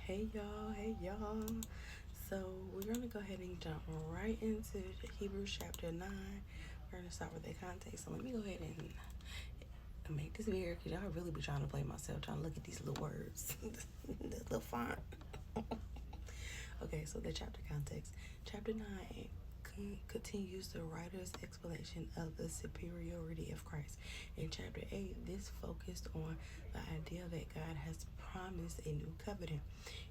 Hey y'all. So we're gonna go ahead and jump right into Hebrews chapter 9. We're gonna start with the context. So let me go ahead and make this bigger because y'all really be trying to play myself, trying to look at these little words, the little font. Okay, so the chapter context. Chapter 9 continues the writer's explanation of the superiority of Christ. In chapter 8, this focused on the idea that God has promised a new covenant,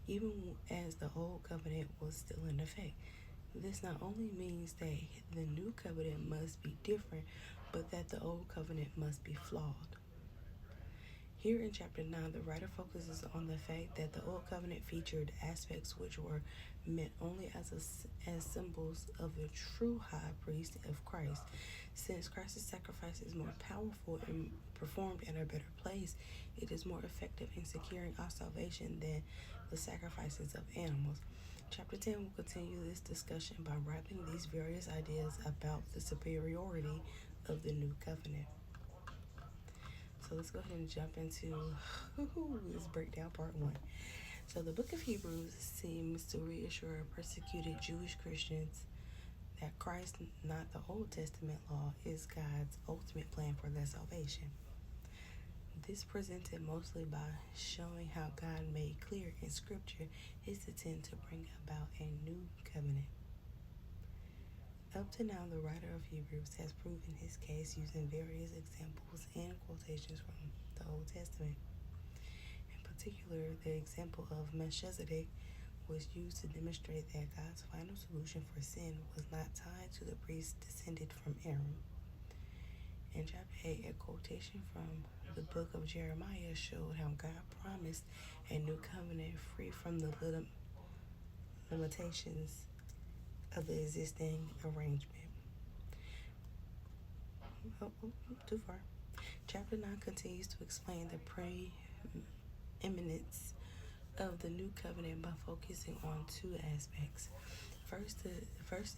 even as the old covenant was still in effect. This not only means that the new covenant must be different, but that the old covenant must be flawed. Here in chapter 9, the writer focuses on the fact that the Old Covenant featured aspects which were meant only as symbols of the true high priest of Christ. Since Christ's sacrifice is more powerful and performed in a better place, it is more effective in securing our salvation than the sacrifices of animals. Chapter 10 will continue this discussion by wrapping these various ideas about the superiority of the new covenant. So let's go ahead and jump into this breakdown part 1. So the book of Hebrews seems to reassure persecuted Jewish Christians that Christ, not the Old Testament law, is God's ultimate plan for their salvation. This presented mostly by showing how God made clear in Scripture his intent to bring about a new covenant. Up to now, the writer of Hebrews has proven his case using various examples and quotations from the Old Testament. In particular, the example of Melchizedek was used to demonstrate that God's final solution for sin was not tied to the priest descended from Aaron. In chapter 8, a quotation from the book of Jeremiah showed how God promised a new covenant free from the limitations of the existing arrangement. Too far. Chapter 9 continues to explain the preeminence of the new covenant by focusing on two aspects. First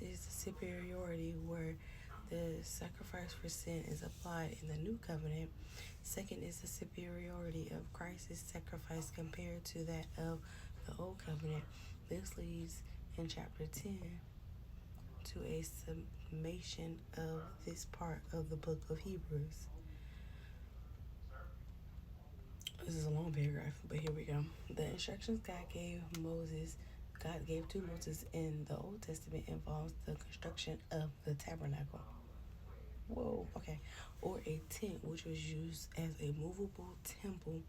is the superiority, where the sacrifice for sin is applied in the new covenant. Second is the superiority of Christ's sacrifice compared to that of the old covenant. This leads in chapter 10 to a summation of this part of the book of Hebrews. This is a long paragraph, but here we go. The instructions God gave to Moses in the Old Testament involves the construction of the tabernacle. Whoa, okay. Or a tent, which was used as a movable temple